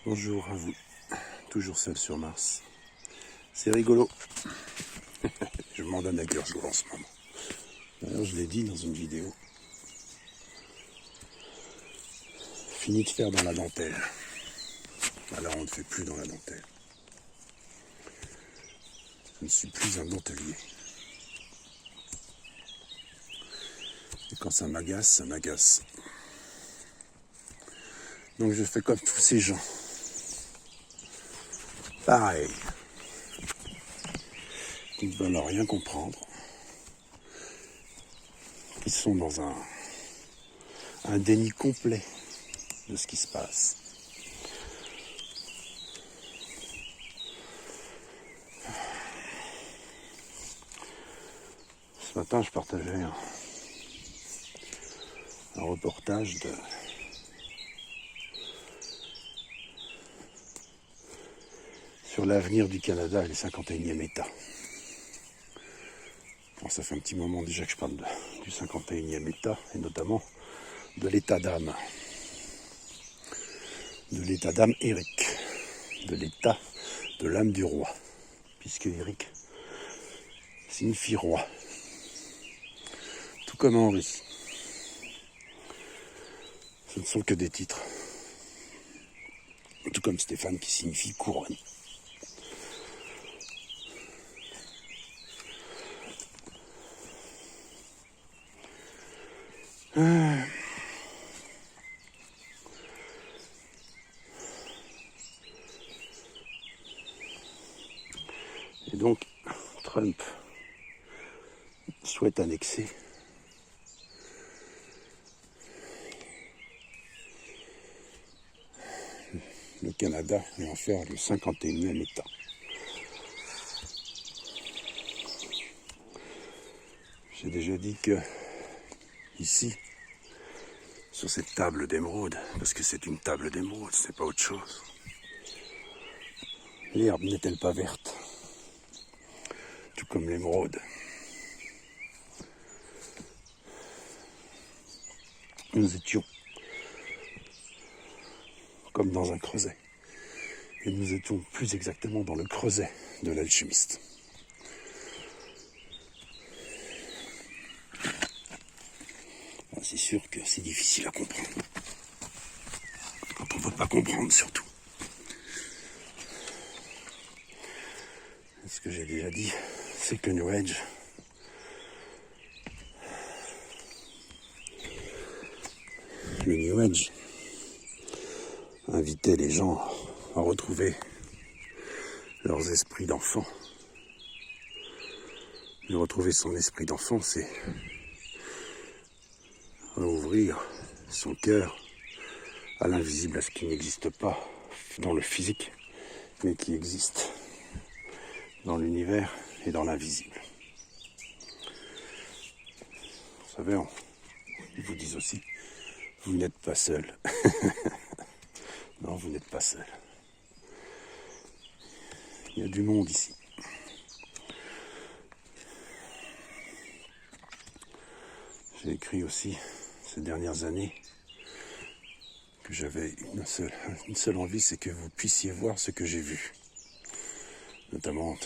Bonjour à vous, toujours seul sur Mars. C'est rigolo. Je m'en donne à cœur jour en ce moment. D'ailleurs, je l'ai dit dans une vidéo. Fini de faire dans la dentelle. Alors on ne fait plus dans la dentelle. Je ne suis plus un dentelier. Et quand ça m'agace, ça m'agace. Donc je fais comme tous ces gens. Pareil. Qui ne veulent rien comprendre. Qui sont dans un déni complet de ce qui se passe. Ce matin, je partageais un reportage sur l'avenir du Canada et les 51e État. Bon, ça fait un petit moment déjà que je parle du 51e État, et notamment de l'état d'âme. De l'état d'âme Éric. De l'état de l'âme du roi. Puisque Éric signifie roi. Tout comme Henri. Ce ne sont que des titres. Tout comme Stéphane qui signifie couronne. Et donc, Trump souhaite annexer le Canada et en faire le 51e État. J'ai déjà dit que ici, sur cette table d'émeraude, parce que c'est une table d'émeraude, c'est pas autre chose, l'herbe n'est-elle pas verte? Tout comme l'émeraude. Nous étions comme dans un creuset. Et nous étions plus exactement dans le creuset de l'alchimiste. C'est sûr que c'est difficile à comprendre. Quand on ne peut pas comprendre surtout. Ce que j'ai déjà dit, c'est que New Age le New Age invitait les gens à retrouver leurs esprits d'enfant. Et retrouver son esprit d'enfant, c'est ouvrir son cœur à l'invisible, à ce qui n'existe pas dans le physique, mais qui existe dans l'univers et dans l'invisible. Vous savez, ils vous disent aussi, vous n'êtes pas seul. Non, vous n'êtes pas seul. Il y a du monde ici. J'ai écrit aussi ces dernières années que j'avais une seule envie, c'est que vous puissiez voir ce que j'ai vu. Notamment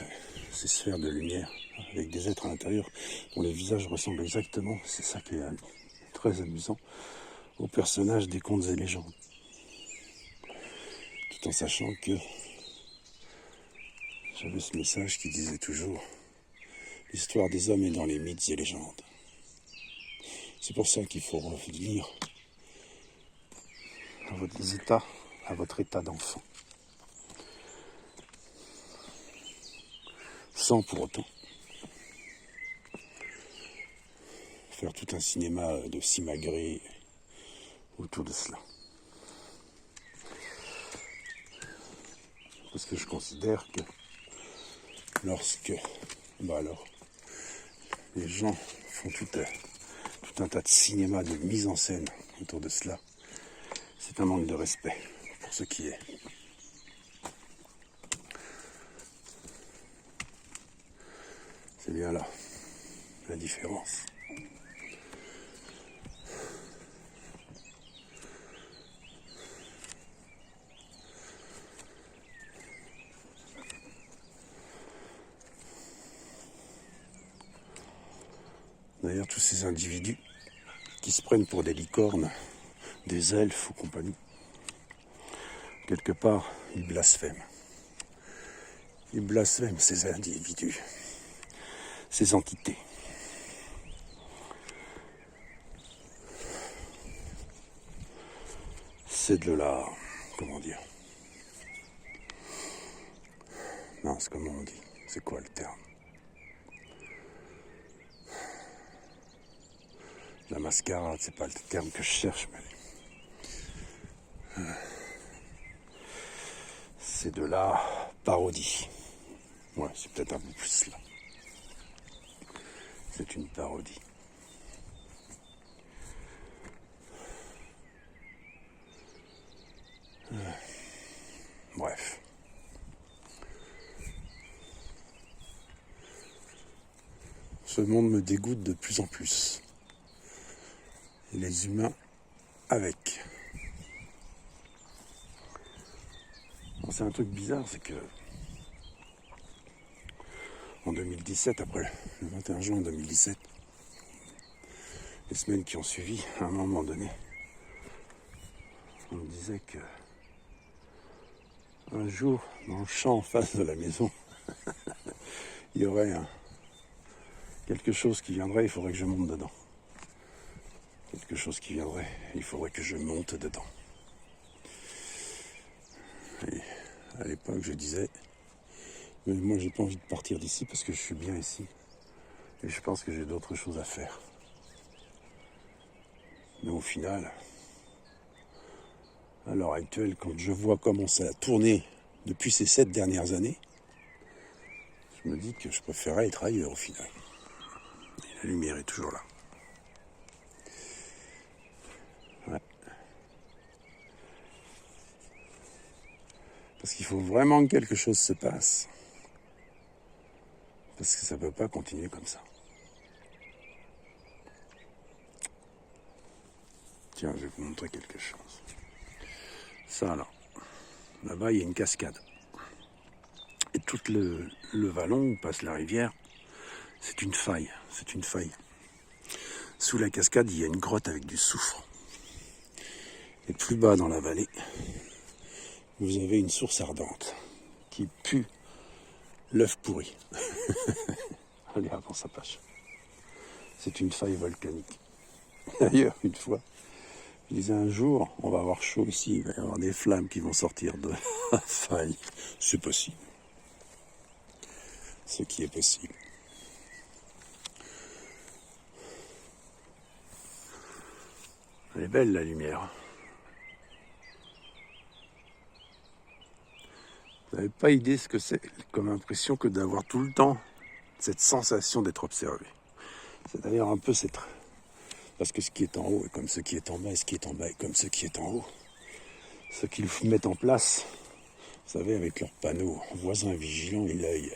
ces sphères de lumière avec des êtres à l'intérieur dont les visages ressemblent exactement, c'est ça qui est très amusant, aux personnages des contes et légendes. Tout en sachant que j'avais ce message qui disait toujours « L'histoire des hommes est dans les mythes et légendes ». C'est pour ça qu'il faut revenir à votre état d'enfant. Sans pour autant faire tout un cinéma de simagrée autour de cela. Parce que je considère que lorsque les gens font tout un tas de cinéma, de mise en scène autour de cela, c'est un manque de respect pour ce qui est. C'est bien là la différence. derrière tous ces individus qui se prennent pour des licornes, des elfes ou compagnie. Quelque part, ils blasphèment. Ils blasphèment ces individus, ces entités. C'est de la... comment dire? Non, c'est comment on dit? C'est quoi le terme? La mascarade, c'est pas le terme que je cherche, mais... c'est de la parodie. Ouais, c'est peut-être un peu plus cela. C'est une parodie. Bref. Ce monde me dégoûte de plus en plus. Et les humains avec. Bon, c'est un truc bizarre, c'est que en 2017, après le 21 juin 2017, les semaines qui ont suivi, à un moment donné, on me disait que un jour, dans le champ en face de la maison, il y aurait quelque chose qui viendrait, il faudrait que je monte dedans. Quelque chose qui viendrait, il faudrait que je monte dedans. Et à l'époque, je disais, mais moi, j'ai pas envie de partir d'ici parce que je suis bien ici. Et je pense que j'ai d'autres choses à faire. Mais au final, à l'heure actuelle, quand je vois comment ça a tourné depuis ces 7 dernières années, je me dis que je préférais être ailleurs au final. Et la lumière est toujours là. Ouais. Parce qu'il faut vraiment que quelque chose se passe. Parce que ça ne peut pas continuer comme ça. Tiens, je vais vous montrer quelque chose. Ça là-bas il y a une cascade. Et tout le vallon où passe la rivière, c'est une faille. C'est une faille. Sous la cascade, il y a une grotte avec du soufre. Et plus bas dans la vallée, vous avez une source ardente qui pue l'œuf pourri. Allez, avant sa page. C'est une faille volcanique. D'ailleurs, une fois, je disais un jour, on va avoir chaud ici, il va y avoir des flammes qui vont sortir de la faille. C'est possible. Ce qui est possible. Elle est belle la lumière. Vous n'avez pas idée ce que c'est comme impression que d'avoir tout le temps cette sensation d'être observé. C'est d'ailleurs un peu cette... Parce que ce qui est en haut est comme ce qui est en bas, et ce qui est en bas est comme ce qui est en haut. Ceux qui le mettent en place, vous savez, avec leurs panneaux, voisin vigilant et l'œil.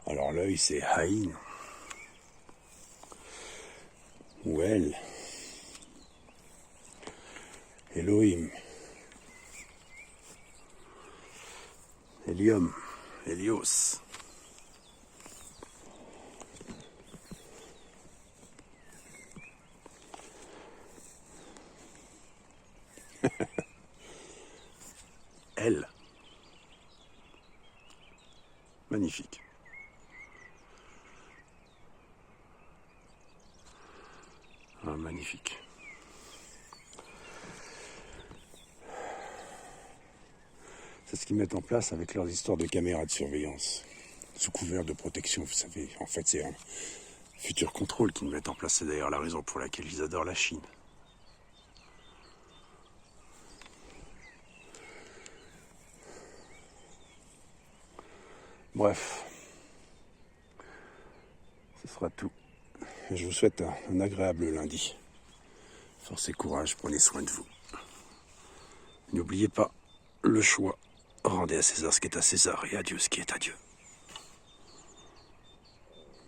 Alors l'œil, c'est Haïn, ou El, Elohim, Helium, Helios. Elle. Magnifique. Ah, magnifique. C'est ce qu'ils mettent en place avec leurs histoires de caméras de surveillance. Sous couvert de protection, vous savez. En fait, c'est un futur contrôle qu'ils mettent en place. C'est d'ailleurs la raison pour laquelle ils adorent la Chine. Bref, ce sera tout. Et je vous souhaite un agréable lundi. Force et courage, prenez soin de vous. N'oubliez pas, le choix, rendez à César ce qui est à César et à Dieu ce qui est à Dieu.